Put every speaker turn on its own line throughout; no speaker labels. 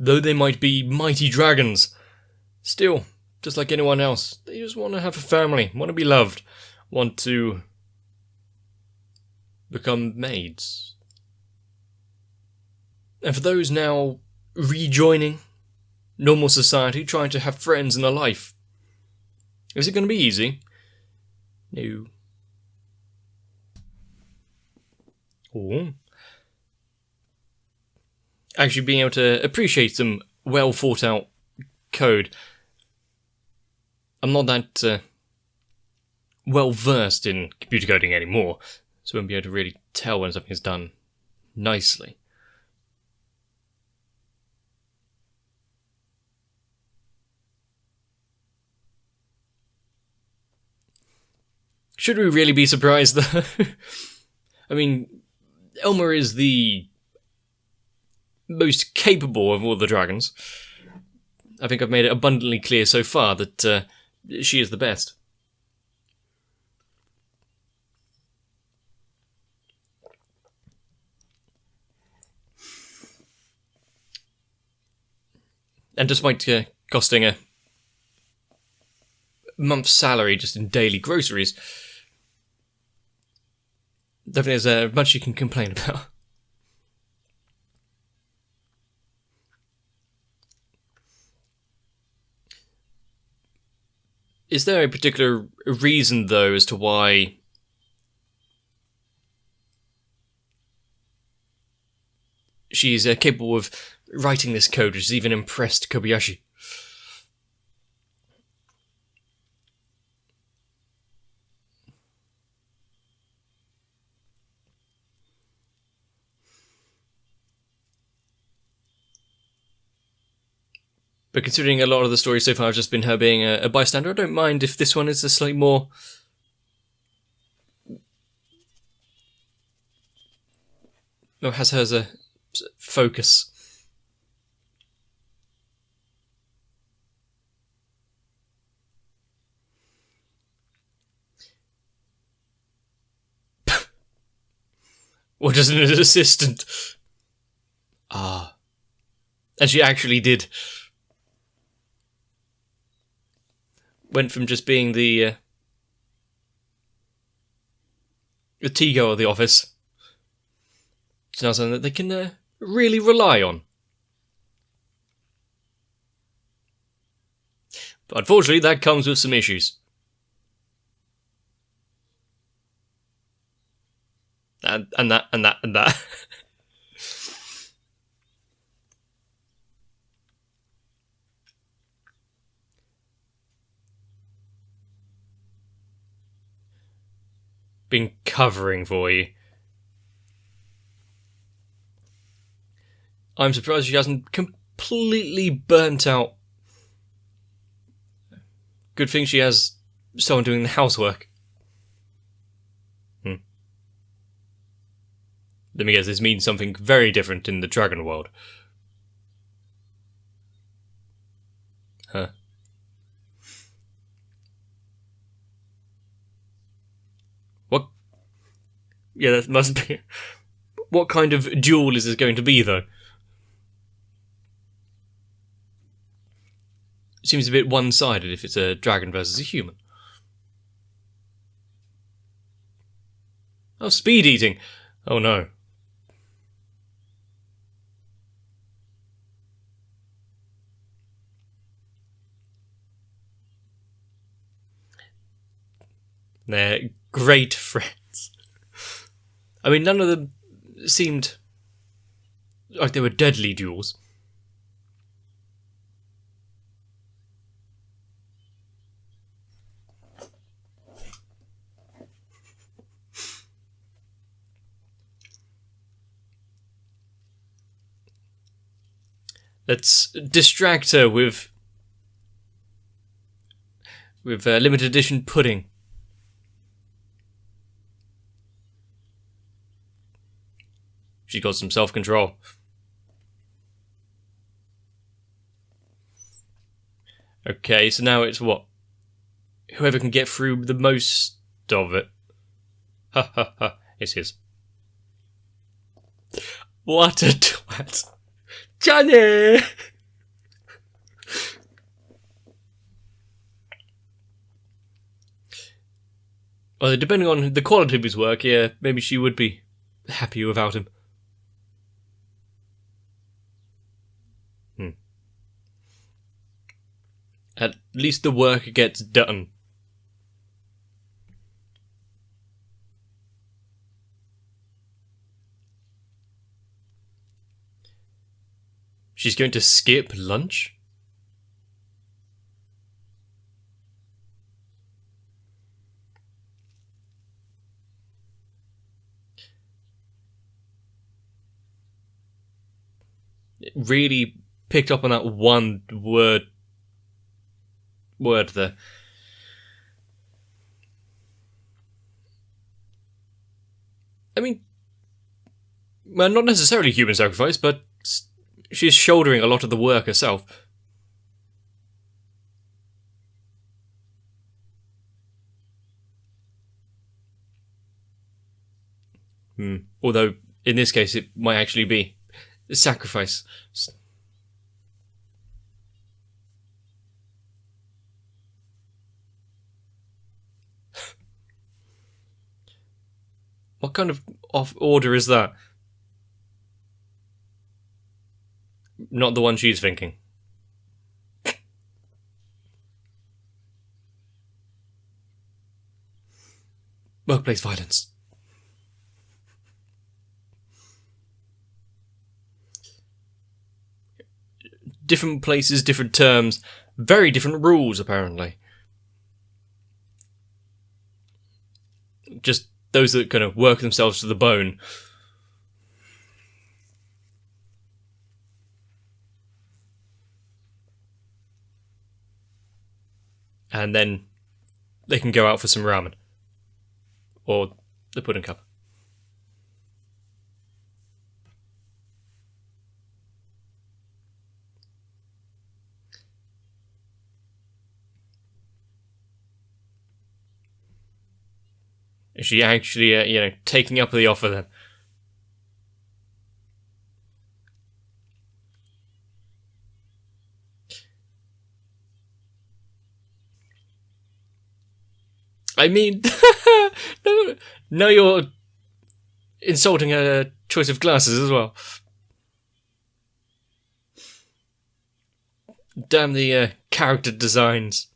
Though they might be mighty dragons, still, just like anyone else, they just want to have a family, want to be loved, want to become maids. And for those now rejoining normal society, trying to have friends and a life, is it going to be easy? No. Or actually being able to appreciate some well thought out code. I'm not that well versed in computer coding anymore, so I won't be able to really tell when something is done nicely. Should we really be surprised though? I mean, Elma is the most capable of all the dragons. I think I've made it abundantly clear so far that she is the best. And despite costing a month's salary just in daily groceries, definitely there's much you can complain about. Is there a particular reason, though, as to why she's capable of writing this code, which has even impressed Kobayashi? But considering a lot of the story so far has just been her being a bystander, I don't mind if this one is a slightly more or has her as a focus. Or just an assistant. Ah. And she actually did. Went from just being the Tigo of the office to now something that they can really rely on. But unfortunately, that comes with some issues. And that. Been covering for you. I'm surprised she hasn't completely burnt out. Good thing she has someone doing the housework. Let me guess, this means something very different in the dragon world. Huh. What? Yeah, that must be... What kind of duel is this going to be, though? It seems a bit one-sided if it's a dragon versus a human. Oh, speed eating! Oh no. They're great friends. I mean, none of them seemed like they were deadly duels. Let's distract her with limited edition pudding. She's got some self-control. Okay, so now it's what? Whoever can get through the most of it. Ha ha ha, it's his. What a twat. Johnny! Well, depending on the quality of his work, yeah, maybe she would be happy without him. At least the work gets done. She's going to skip lunch? It really picked up on that one word there. I mean, well, not necessarily human sacrifice, but she's shouldering a lot of the work herself. Although, in this case, it might actually be a sacrifice. What kind of off order is that? Not the one she's thinking. Workplace violence. Different places, different terms, very different rules, apparently. Just those that kind of work themselves to the bone. And then they can go out for some ramen. Or the pudding cup. Is she actually, taking up the offer then? I mean, no, you're insulting her choice of glasses as well. Damn the character designs.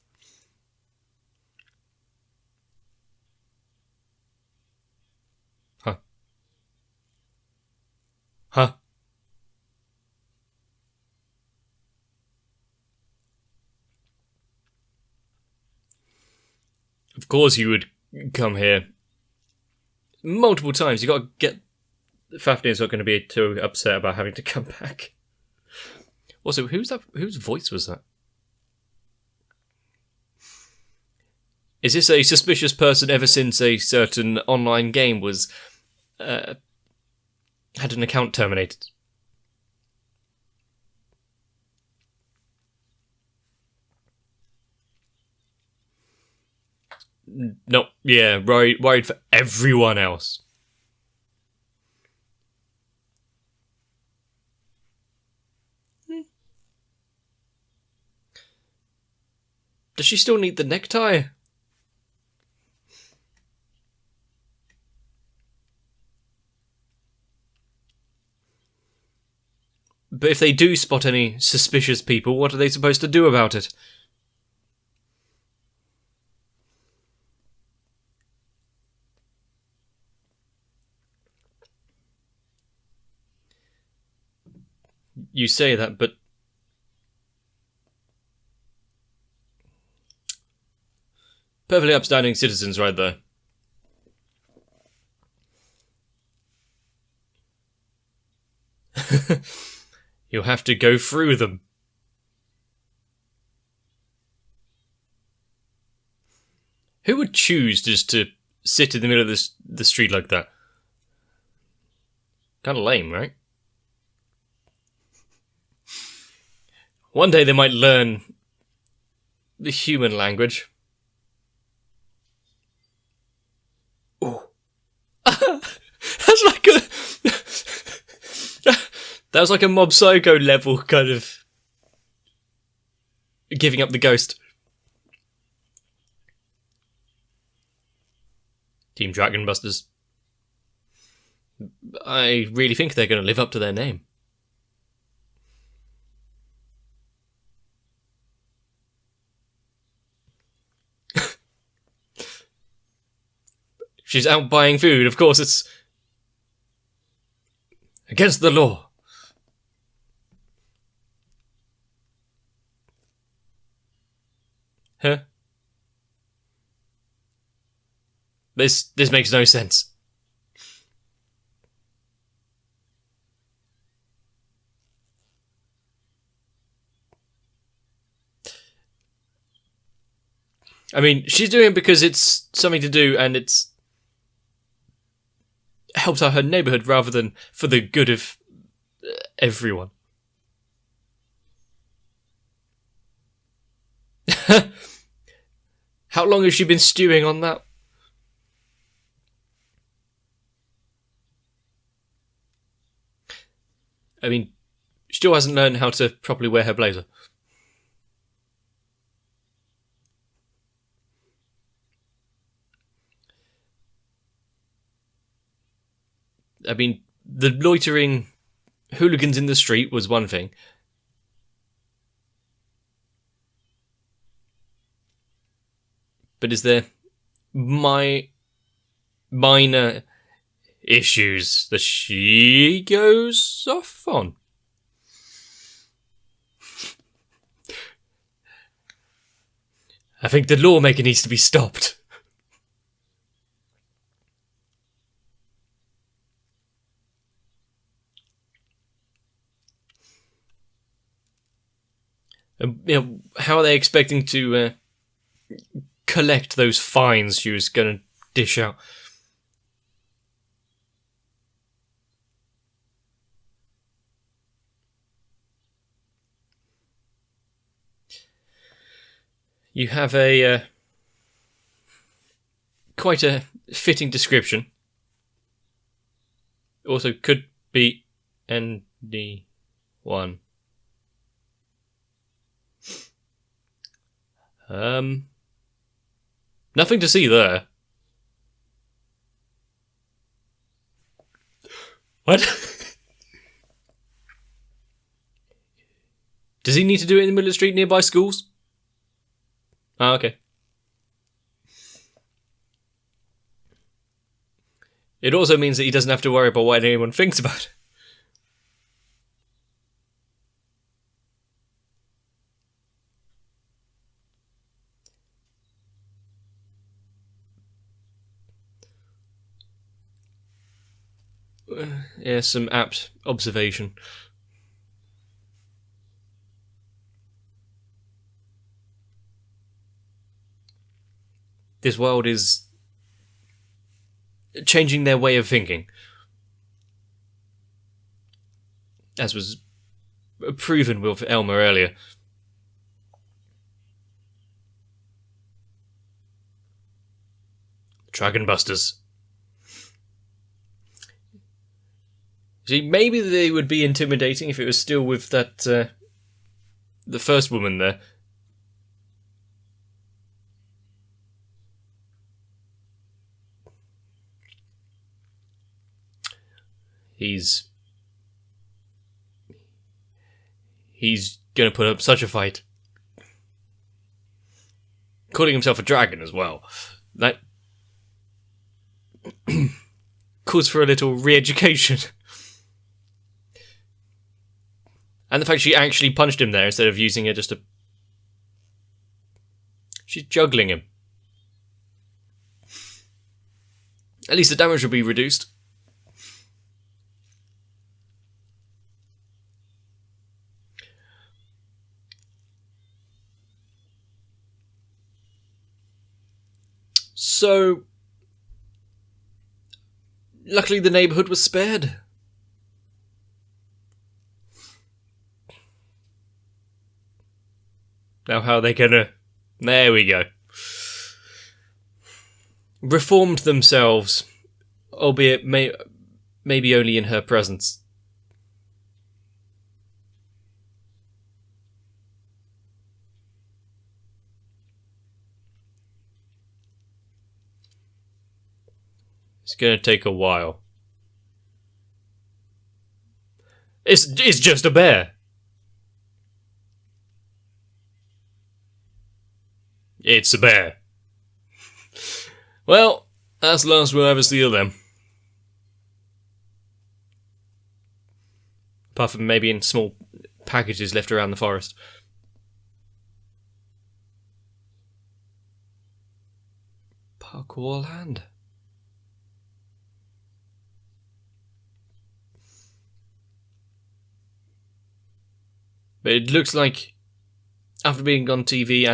Huh? Of course you would come here. Multiple times. You gotta get... Fafnir's not going to be too upset about having to come back. Also, who's that? Whose voice was that? Is this a suspicious person ever since a certain online game was... had an account terminated? No, yeah, worried for everyone else. Does she still need the necktie? But if they do spot any suspicious people, what are they supposed to do about it? You say that, but... perfectly upstanding citizens right there. You'll have to go through them. Who would choose just to sit in the middle of the street like that? Kind of lame, right? One day they might learn the human language. Oh. That's like a... that was like a Mob Psycho level kind of... giving up the ghost. Team Dragon Busters. I really think they're going to live up to their name. She's out buying food. Of course, it's against the law. Huh? This makes no sense. I mean, she's doing it because it's something to do and it's helps out her neighbourhood rather than for the good of everyone. How long has she been stewing on that? I mean, she still hasn't learned how to properly wear her blazer. I mean, the loitering hooligans in the street was one thing. But is there minor issues that she goes off on? I think the lawmaker needs to be stopped. How are they expecting to collect those fines she was going to dish out? You have a quite a fitting description. Also, could be ND1. Nothing to see there. What? Does he need to do it in the middle of the street nearby schools? Oh, okay. It also means that he doesn't have to worry about what anyone thinks about it. Yeah, some apt observation. This world is changing their way of thinking. As was proven with Elmer earlier. Dragon Busters. See, maybe they would be intimidating if it was still with that, the first woman there. He's gonna put up such a fight. Calling himself a dragon as well. That calls for a little re-education. And the fact she actually punched him there instead of using it just to... She's juggling him. At least the damage will be reduced. So... Luckily the neighbourhood was spared. Now how are they gonna... There we go. Reformed themselves, albeit maybe only in her presence. It's gonna take a while. It's just a bear. It's a bear. Well, that's the last we'll ever see of them. Apart from maybe in small packages left around the forest. Parkour land. But it looks like, after being on TV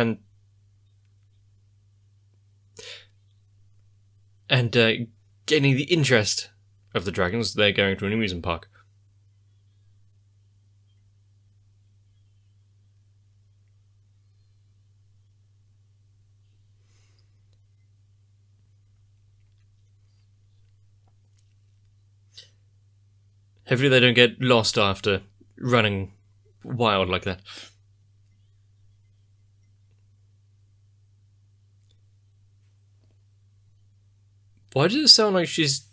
and gaining the interest of the dragons, they're going to an amusement park. Hopefully they don't get lost after running wild like that. Why does it sound like she's...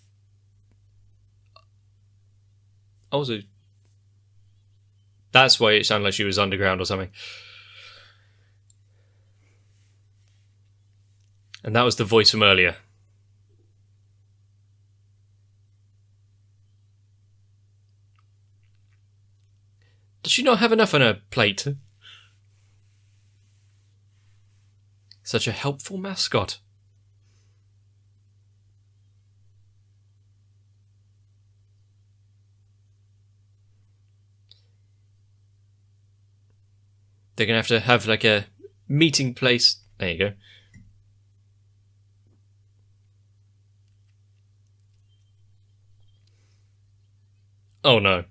Also... That's why it sounded like she was underground or something. And that was the voice from earlier. Does she not have enough on her plate? Such a helpful mascot. They're going to have like a meeting place. There you go. Oh no.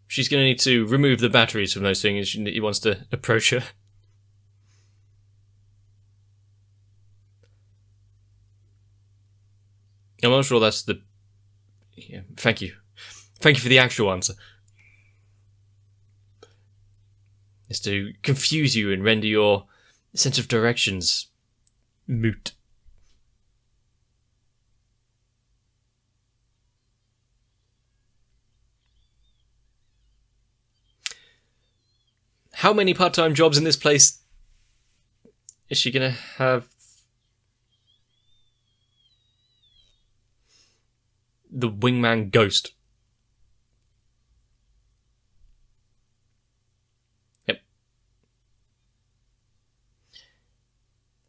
She's going to need to remove the batteries from those things. He wants to approach her. I'm not sure that's the... Yeah, thank you. Thank you for the actual answer. It's to confuse you and render your sense of directions moot. How many part-time jobs in this place is she going to have? The wingman ghost. Yep.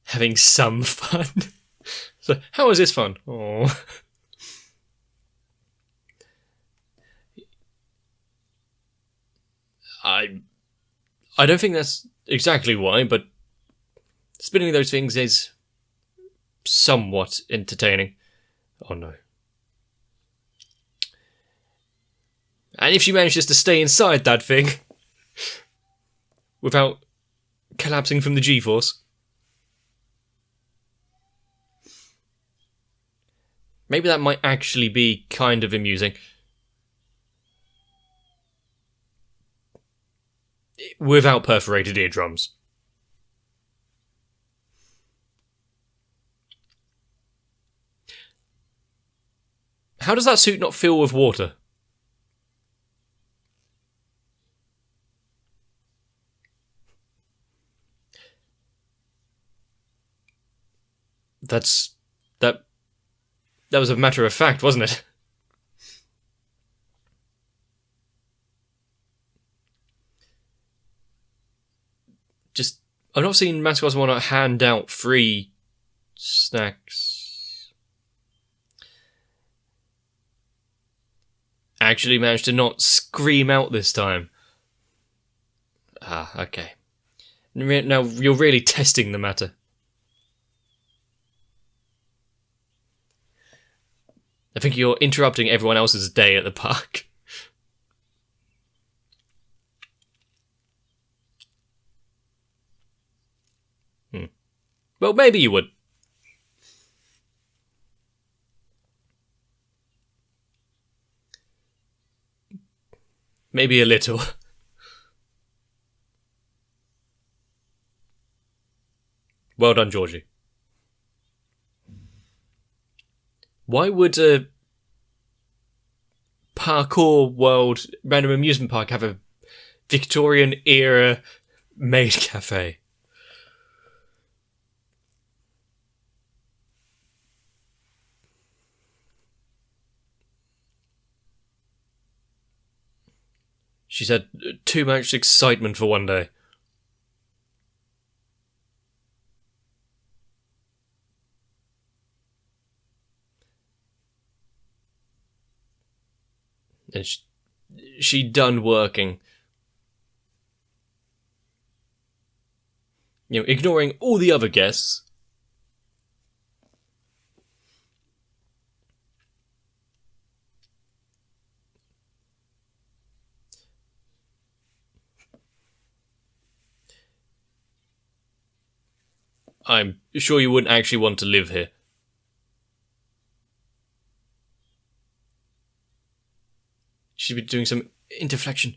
Having some fun. So, how was this fun? Oh. I don't think that's exactly why, but spinning those things is somewhat entertaining. Oh no. And if she manages to stay inside that thing without collapsing from the G-force, maybe that might actually be kind of amusing. Without perforated eardrums. How does that suit not fill with water? That was a matter of fact, wasn't it? Just, I've not seen mascots want to hand out free snacks. Actually managed to not scream out this time. Ah, okay. Now you're really testing the matter. I think you're interrupting everyone else's day at the park. Well, maybe you would. Maybe a little. Well done, Georgie. Why would a parkour world random amusement park have a Victorian era maid cafe? She's had too much excitement for one day. And she done working. Ignoring all the other guests. I'm sure you wouldn't actually want to live here. She'd be doing some interflexion.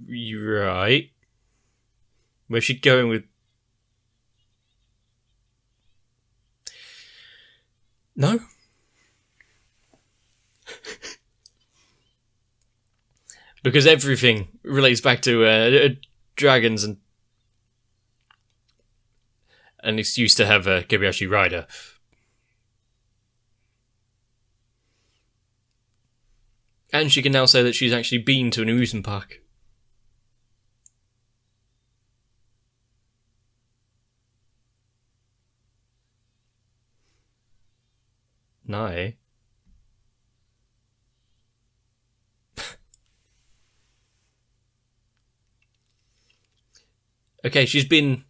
Right. Where's she going with... No? Because everything relates back to dragons and it's used to have a Kobayashi rider. And she can now say that she's actually been to an amusement park. No. Okay, she's been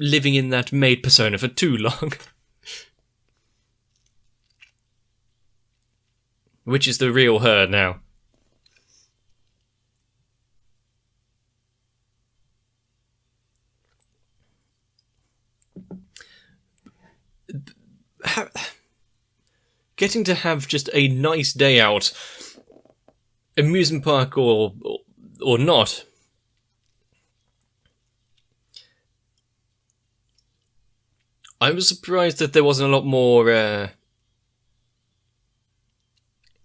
living in that maid persona for too long. Which is the real her now? Getting to have just a nice day out, amusement park or not. I was surprised that there wasn't a lot more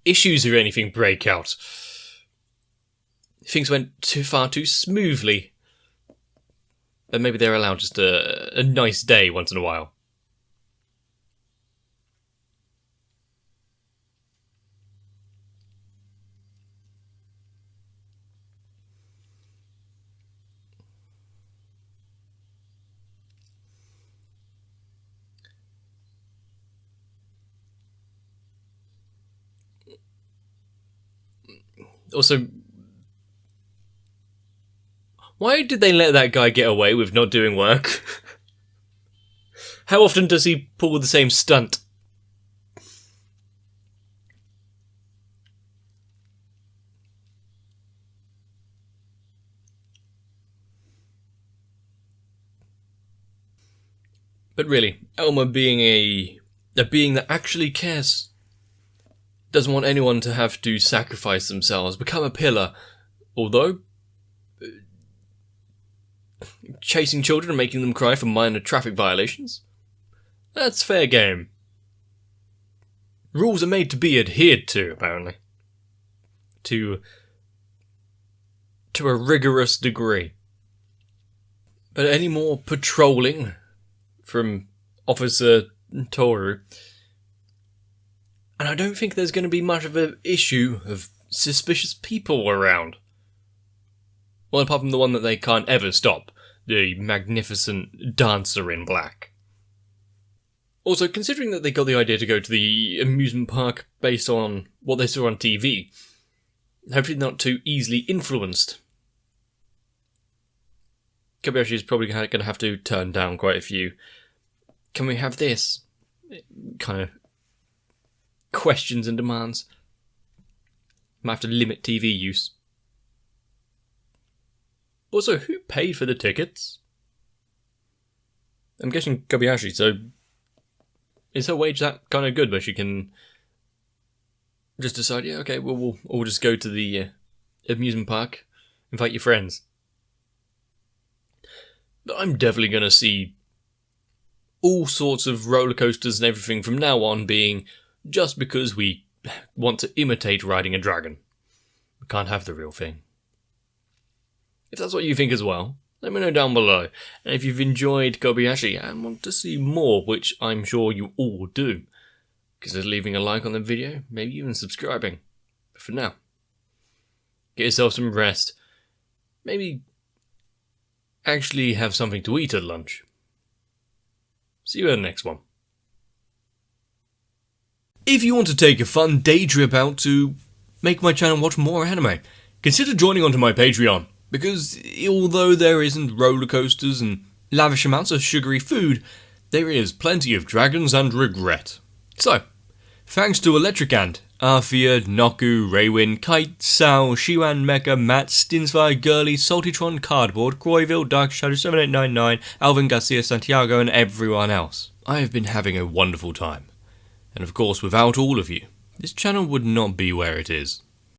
issues or anything break out. Things went far too smoothly. But maybe they're allowed just a nice day once in a while. Also, why did they let that guy get away with not doing work? How often does he pull the same stunt? But really, Elma being a being that actually cares, doesn't want anyone to have to sacrifice themselves, become a pillar, although chasing children and making them cry for minor traffic violations, that's fair game. Rules are made to be adhered to, apparently. To a rigorous degree. But any more patrolling from Officer Toru, and I don't think there's going to be much of an issue of suspicious people around. Well, apart from the one that they can't ever stop, the magnificent dancer in black. Also, considering that they got the idea to go to the amusement park based on what they saw on TV, hopefully not too easily influenced. Kobayashi is probably going to have to turn down quite a few. Can we have this? Kind of questions and demands. Might have to limit TV use. Also, who paid for the tickets? I'm guessing Kobayashi, so is her wage that kind of good where she can just decide, yeah, okay, we'll just go to the amusement park, invite your friends. But I'm definitely going to see all sorts of roller coasters and everything from now on being just because we want to imitate riding a dragon. We can't have the real thing. If that's what you think as well, let me know down below. And if you've enjoyed Kobayashi and want to see more, which I'm sure you all do, consider leaving a like on the video, maybe even subscribing. But for now, get yourself some rest. Maybe actually have something to eat at lunch. See you in the next one. If you want to take a fun day trip out to make my channel watch more anime, consider joining onto my Patreon, because although there isn't roller coasters and lavish amounts of sugary food, there is plenty of dragons and regret. So, thanks to Electric Ant, Arthea, Noku, Raywin, Kite, Sal, Shiwan, Mecha, Matt, Stinsfire, Girly, Saltytron, Cardboard, Croyville, Dark Shadow 7899, Alvin Garcia, Santiago, and everyone else. I have been having a wonderful time. And of course, without all of you, this channel would not be where it is.